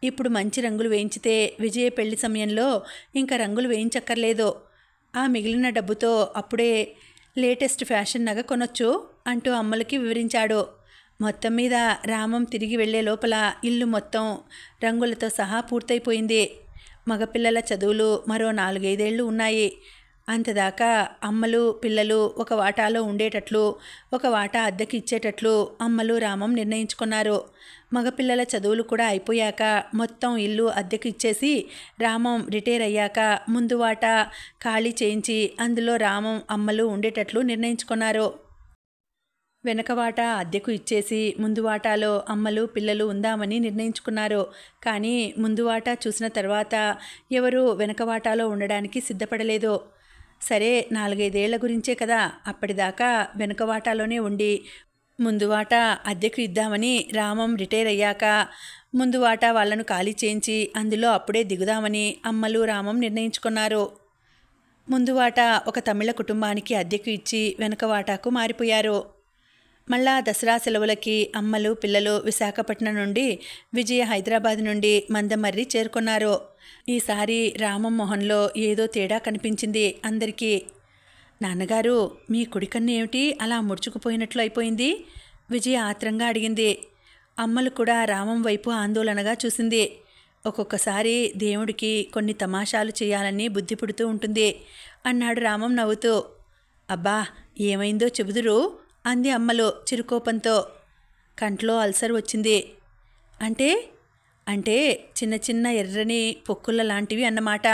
ఇప్పుడు మంచి రంగులు వేయించితే విజయ పెళ్లి సమయంలో ఇంకా రంగులు వేయించక్కర్లేదు. ఆ మిగిలిన డబ్బుతో అప్పుడే లేటెస్ట్ ఫ్యాషన్ నగ కొనొచ్చు అంటూ అమ్మలకి వివరించాడు. మొత్తం మీద రామం తిరిగి వెళ్లే లోపల ఇల్లు మొత్తం రంగులతో సహా పూర్తయిపోయింది. మగపిల్లల చదువులు మరో 4-5 ఏళ్ళు ఉన్నాయి. అంతదాకా అమ్మలు పిల్లలు ఒక వాటాలో ఉండేటట్లు, ఒక వాటా అద్దెకి ఇచ్చేటట్లు అమ్మలు రామం నిర్ణయించుకున్నారు. మగపిల్లల చదువులు కూడా అయిపోయాక మొత్తం ఇల్లు అద్దెకి ఇచ్చేసి రామం రిటైర్ అయ్యాక ముందు వాటా ఖాళీ చేయించి అందులో రామం అమ్మలు ఉండేటట్లు నిర్ణయించుకున్నారు. వెనక వాటా అద్దెకు ఇచ్చేసి ముందు వాటాలో అమ్మలు పిల్లలు ఉందామని నిర్ణయించుకున్నారు. కానీ ముందు వాటా చూసిన తర్వాత ఎవరూ వెనక వాటాలో ఉండడానికి సిద్ధపడలేదు. సరే 4-5 ఏళ్ల గురించే కదా, అప్పటిదాకా వెనుక వాటాలోనే ఉండి ముందు వాటా అద్దెకు ఇద్దామని రామం రిటైర్ అయ్యాక ముందు వాటా వాళ్లను ఖాళీ చేయించి అందులో అప్పుడే దిగుదామని అమ్మలు రామం నిర్ణయించుకున్నారు. ముందు వాటా ఒక తమిళ కుటుంబానికి అద్దెకు ఇచ్చి వెనుక వాటాకు మారిపోయారు. మళ్ళా దసరా సెలవులకి అమ్మలు పిల్లలు విశాఖపట్నం నుండి, విజయ హైదరాబాద్ నుండి మందమర్రి చేరుకున్నారు. ఈసారి రామం మొహంలో ఏదో తేడా కనిపించింది అందరికీ. నాన్నగారు, మీ కుడికన్ను ఏమిటి అలా ముడుచుకుపోయినట్లు అయిపోయింది? విజయ ఆత్రంగా అడిగింది. అమ్మలు కూడా రామం వైపు ఆందోళనగా చూసింది. ఒక్కొక్కసారి దేవుడికి కొన్ని తమాషాలు చేయాలని బుద్ధి పుడుతూ ఉంటుంది అన్నాడు రామం నవ్వుతూ. అబ్బా, ఏమైందో చెబుదురు అంది అమ్మలు చిరుకోపంతో. కంట్లో అల్సర్ వచ్చింది. అంటే చిన్న చిన్న ఎర్రని పొక్కుల లాంటివి అన్నమాట.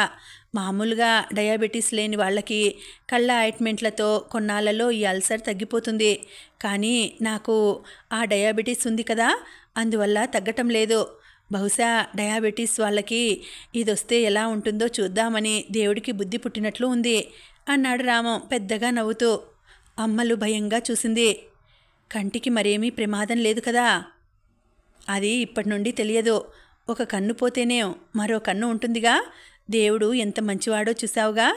మామూలుగా డయాబెటీస్ లేని వాళ్ళకి కళ్ళ ఆయింట్మెంట్లతో కొన్నాళ్ళలో ఈ అల్సర్ తగ్గిపోతుంది. కానీ నాకు ఆ డయాబెటీస్ ఉంది కదా, అందువల్ల తగ్గటం లేదు. బహుశా డయాబెటీస్ వాళ్ళకి ఇదొస్తే ఎలా ఉంటుందో చూద్దామని దేవుడికి బుద్ధి పుట్టినట్లు ఉంది అన్నాడు రామం పెద్దగా నవ్వుతూ. అమ్మలు భయంగా చూసింది. కంటికి మరేమీ ప్రమాదం లేదు కదా? అది ఇప్పటి నుండి తెలియదు. ఒక కన్ను పోతేనే మరో కన్ను ఉంటుందిగా. దేవుడు ఎంత మంచివాడో చూసావుగా,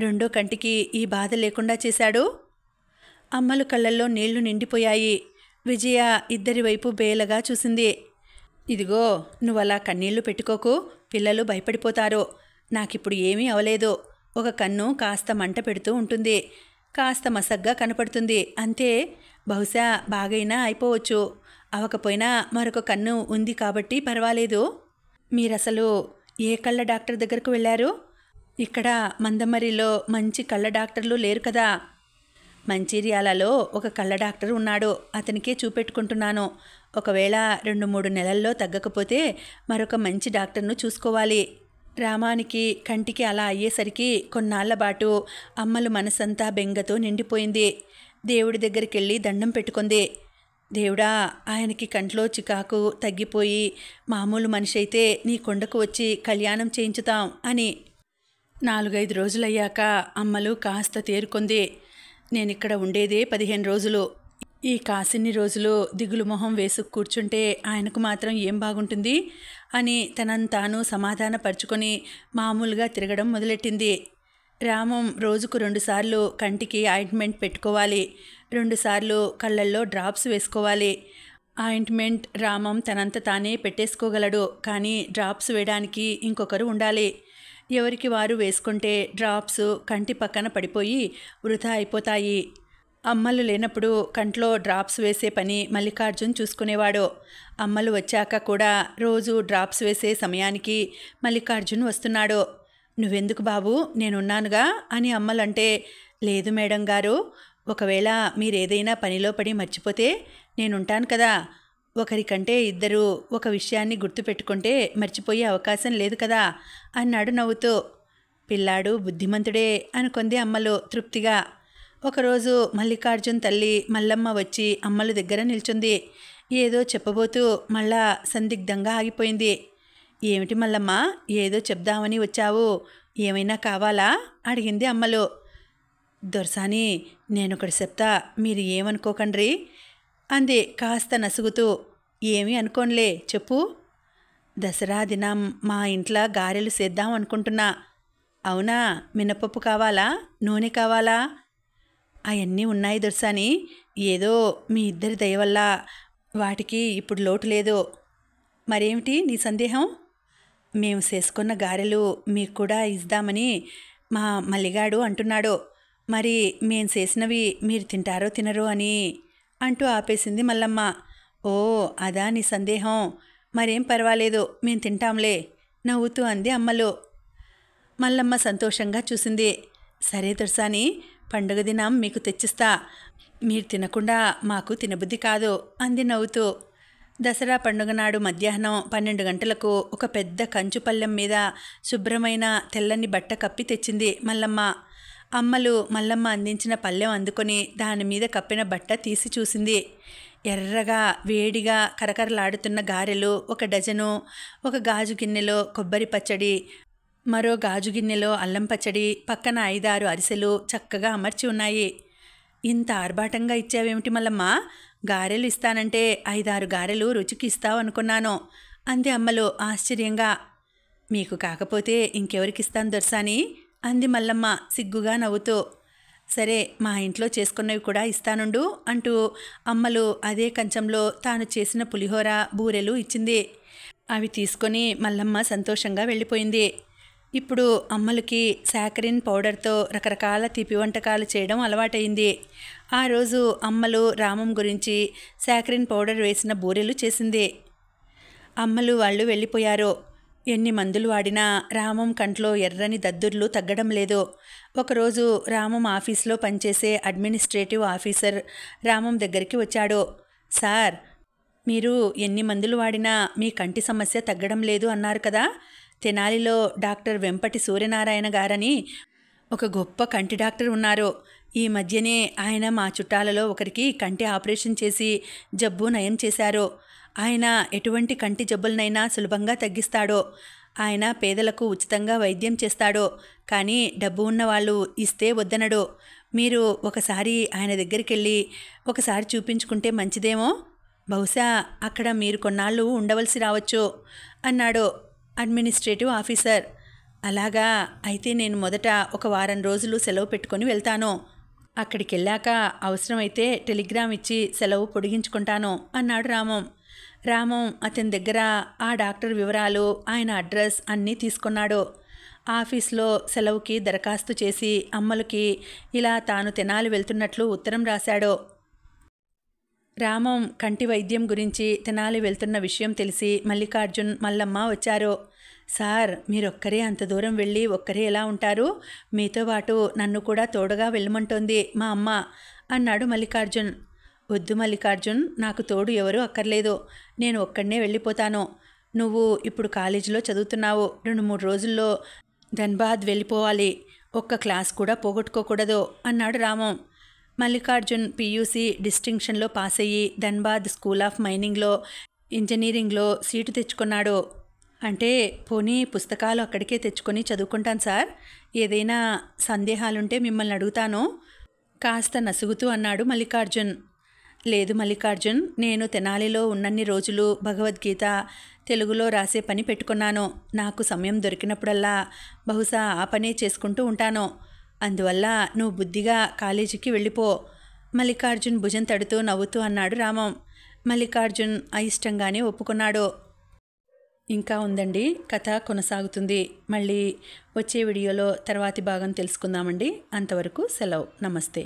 రెండో కంటికి ఈ బాధ లేకుండా చేశాడు. అమ్మలు కళ్ళల్లో నీళ్లు నిండిపోయాయి. విజయ ఇద్దరి వైపు బేలగా చూసింది. ఇదిగో, నువ్వలా కన్నీళ్లు పెట్టుకోకు, పిల్లలు భయపడిపోతారు. నాకిప్పుడు ఏమీ అవలేదు. ఒక కన్ను కాస్త మంట పెడుతూ ఉంటుంది, కాస్త మసగ్గా కనపడుతుంది అంతే. బహుశా బాగైనా అయిపోవచ్చు. అవకపోయినా మరొక కన్ను ఉంది కాబట్టి పర్వాలేదు. మీరసలు ఏ కళ్ళ డాక్టర్ దగ్గరకు వెళ్ళారు? ఇక్కడ మందమరిలో మంచి కళ్ళ డాక్టర్లు లేరు కదా. మంచిర్యాలలో ఒక కళ్ళ డాక్టర్ ఉన్నాడు, అతనికే చూపెట్టుకుంటున్నాను. ఒకవేళ 2-3 నెలల్లో తగ్గకపోతే మరొక మంచి డాక్టర్ను చూసుకోవాలి. రామానికి కంటికి అలా అయ్యేసరికి కొన్నాళ్ల పాటు అమ్మలు మనసంతా బెంగతో నిండిపోయింది. దేవుడి దగ్గరికి వెళ్ళి దండం పెట్టుకుంది. దేవుడా, ఆయనకి కంట్లో చికాకు తగ్గిపోయి మామూలు మనిషి అయితే నీ కొండకు వచ్చి కళ్యాణం చేయించుతాం అని. 4-5 రోజులయ్యాక అమ్మలు కాస్త తేరుకుంది. నేనిక్కడ ఉండేదే 15 రోజులు. ఈ కాసిన్ని రోజులు దిగులు మొహం వేసుకు కూర్చుంటే ఆయనకు మాత్రం ఏం బాగుంటుంది అని తనను తాను సమాధానపరుచుకొని మామూలుగా తిరగడం మొదలెట్టింది. రామం రోజుకు 2 సార్లు కంటికి ఆయింట్మెంట్ పెట్టుకోవాలి, 2 సార్లు కళ్ళల్లో డ్రాప్స్ వేసుకోవాలి. ఆయింట్మెంట్ రామం తనంత తానే పెట్టేసుకోగలడు, కానీ డ్రాప్స్ వేయడానికి ఇంకొకరు ఉండాలి. ఎవరికి వారు వేసుకుంటే డ్రాప్స్ కంటి పక్కన పడిపోయి వృధా అయిపోతాయి. అమ్మలు లేనప్పుడు కంట్లో డ్రాప్స్ వేసే పని మల్లికార్జున్ చూసుకునేవాడు. అమ్మలు వచ్చాక కూడా రోజు డ్రాప్స్ వేసే సమయానికి మల్లికార్జున్ వస్తున్నాడు. నువ్వెందుకు బాబు, నేనున్నానుగా అని అమ్మలంటే, లేదు మేడం గారు, ఒకవేళ మీరేదైనా పనిలో పడి మర్చిపోతే నేనుంటాను కదా. ఒకరికంటే ఇద్దరు ఒక విషయాన్ని గుర్తుపెట్టుకుంటే మర్చిపోయే అవకాశం లేదు కదా అన్నాడు నవ్వుతూ. పిల్లాడు బుద్ధిమంతుడే అనుకుంది అమ్మలు తృప్తిగా. ఒకరోజు మల్లికార్జున్ తల్లి మల్లమ్మ వచ్చి అమ్మల దగ్గర నిల్చుంది. ఏదో చెప్పబోతూ మళ్ళా సందిగ్ధంగా ఆగిపోయింది. ఏమిటి మల్లమ్మ, ఏదో చెప్దామని వచ్చావు, ఏమైనా కావాలా అడిగింది అమ్మలు. దొరసాని, నేనొకటి చెప్తా, మీరు ఏమనుకోకండ్రి అంది కాస్త నసుగుతూ. ఏమీ అనుకోనులే, చెప్పు. దసరా దినం మా ఇంట్లో గారెలు చేద్దాం అనుకుంటున్నా. అవునా? మినపప్పు కావాలా, నూనె కావాలా? అవన్నీ ఉన్నాయి దొరసాని, ఏదో మీ ఇద్దరి దయ వల్ల వాటికి ఇప్పుడు లోటు లేదు. మరేమిటి నీ సందేహం? మేము చేసుకున్న గారెలు మీకు కూడా ఇద్దామని మా మల్లిగాడు అంటున్నాడు. మరి మేము చేసినవి మీరు తింటారో తినరో అని అంటూ ఆపేసింది మల్లమ్మ. ఓ, అదా నీ సందేహం? మరేం పర్వాలేదు, మేము తింటాంలే నవ్వుతూ అంది అమ్మలు. మల్లమ్మ సంతోషంగా చూసింది. సరే దొర్సాని, పండుగ దినం మీకు తెచ్చిస్తా. మీరు తినకుండా మాకు తినబుద్ధి కాదు అంది నవ్వుతూ. దసరా పండుగ నాడు మధ్యాహ్నం 12 గంటలకు ఒక పెద్ద కంచు పళ్ళెం మీద శుభ్రమైన తెల్లని బట్ట కప్పి తెచ్చింది మల్లమ్మ. అమ్మలు మల్లమ్మ అందించిన పళ్ళెం అందుకొని దాని మీద కప్పిన బట్ట తీసి చూసింది. ఎర్రగా వేడిగా కరకరలాడుతున్న గారెలు 1 డజను, ఒక గాజు గిన్నెలో కొబ్బరి పచ్చడి, మరో గాజు గిన్నెలో అల్లం పచ్చడి, పక్కన 5-6 అరిసెలు చక్కగా అమర్చి ఉన్నాయి. ఇంత ఆర్భాటంగా ఇచ్చావేమిటి మల్లమ్మ? గారెలు ఇస్తానంటే 5-6 గారెలు రుచికి ఇస్తావు అనుకున్నాను అంది అమ్మలు ఆశ్చర్యంగా. మీకు కాకపోతే ఇంకెవరికిస్తాను దొర్సాని అంది మల్లమ్మ సిగ్గుగా నవ్వుతూ. సరే, మా ఇంట్లో చేసుకున్నవి కూడా ఇస్తానుండు అంటూ అమ్మలు అదే కంచంలో తాను చేసిన పులిహోర, బూరెలు ఇచ్చింది. అవి తీసుకొని మల్లమ్మ సంతోషంగా వెళ్ళిపోయింది. ఇప్పుడు అమ్మలకి సాకరిన్ పౌడర్తో రకరకాల తీపి వంటకాలు చేయడం అలవాటైంది. ఆ రోజు అమ్మలు రామం గురించి సాకరిన్ పౌడర్ వేసిన బూరెలు చేసింది. అమ్మలు వాళ్ళు వెళ్ళిపోయారు. ఎన్ని మందులు వాడినా రామం కంట్లో ఎర్రని దద్దుర్లు తగ్గడం లేదు. ఒకరోజు రామం ఆఫీస్లో పనిచేసే అడ్మినిస్ట్రేటివ్ ఆఫీసర్ రామం దగ్గరికి వచ్చాడు. సార్, మీరు ఎన్ని మందులు వాడినా మీ కంటి సమస్య తగ్గడం లేదు అన్నారు కదా. తెనాలిలో డాక్టర్ వెంపటి సూర్యనారాయణ గారని ఒక గొప్ప కంటి డాక్టర్ ఉన్నారు. ఈ మధ్యనే ఆయన మా చుట్టాలలో ఒకరికి కంటి ఆపరేషన్ చేసి జబ్బు నయం చేశారు. ఆయన ఎటువంటి కంటి జబ్బులనైనా సులభంగా తగ్గిస్తాడు. ఆయన పేదలకు ఉచితంగా వైద్యం చేస్తాడు. కానీ డబ్బు ఉన్నవాళ్ళు ఇస్తే వద్దనడు. మీరు ఒకసారి ఆయన దగ్గరికి వెళ్ళి ఒకసారి చూపించుకుంటే మంచిదేమో. బహుశా అక్కడ మీరు కొన్నాళ్ళు ఉండవలసి రావచ్చు అన్నాడు అడ్మినిస్ట్రేటివ్ ఆఫీసర్. అలాగా, అయితే నేను మొదట ఒక వారం రోజులు సెలవు పెట్టుకొని వెళ్తాను. అక్కడికి వెళ్ళాక అవసరమైతే టెలిగ్రామ్ ఇచ్చి సెలవు పొడిగించుకుంటాను అన్నాడు రామం. రామం అతని దగ్గర ఆ డాక్టర్ వివరాలు, ఆయన అడ్రస్ అన్నీ తీసుకున్నాడు. ఆఫీస్లో సెలవుకి దరఖాస్తు చేసి అమ్మలకి ఇలా తాను తెనాలి వెళ్తున్నట్లు ఉత్తరం రాశాడు. రామం కంటి వైద్యం గురించి తెనాలి వెళ్తున్న విషయం తెలిసి మల్లికార్జున్, మల్లమ్మ వచ్చారు. సార్, మీరొక్కరే అంత దూరం వెళ్ళి ఒక్కరే ఎలా ఉంటారు? మీతో పాటు నన్ను కూడా తోడుగా వెళ్ళమంటోంది మా అమ్మ అన్నాడు మల్లికార్జున్. వద్దు మల్లికార్జున్, నాకు తోడు ఎవరూ అక్కర్లేదు. నేను ఒక్కడనే వెళ్ళిపోతాను. నువ్వు ఇప్పుడు కాలేజీలో చదువుతున్నావు. 2-3 రోజుల్లో ధన్బాద్ వెళ్ళిపోవాలి. ఒక్క క్లాస్ కూడా పోగొట్టుకోకూడదు అన్నాడు రామం. మల్లికార్జున్ పీయూసీ డిస్టింక్షన్లో పాస్ అయ్యి ధన్బాద్ స్కూల్ ఆఫ్ మైనింగ్లో ఇంజనీరింగ్లో సీటు తెచ్చుకున్నాడు. అంటే పోనీ పుస్తకాలు అక్కడికే తెచ్చుకొని చదువుకుంటాను సార్. ఏదైనా సందేహాలుంటే మిమ్మల్ని అడుగుతాను కాస్త నసుగుతూ అన్నాడు మల్లికార్జున్. లేదు మల్లికార్జున్, నేను తెనాలిలో ఉన్నన్ని రోజులు భగవద్గీత తెలుగులో రాసే పని పెట్టుకున్నాను. నాకు సమయం దొరికినప్పుడల్లా బహుశా ఆ పనే చేసుకుంటూ ఉంటాను. అందువల్ల నువ్వు బుద్ధిగా కాలేజీకి వెళ్ళిపో. మల్లికార్జున్ భుజం తడుతూ నవ్వుతూ అన్నాడు రామం. మల్లికార్జున్ అయిష్టంగానే ఒప్పుకున్నాడు. ఇంకా ఉందండి, కథ కొనసాగుతుంది. మళ్ళీ వచ్చే వీడియోలో తర్వాతి భాగం తెలుసుకుందామండి. అంతవరకు సెలవు. నమస్తే.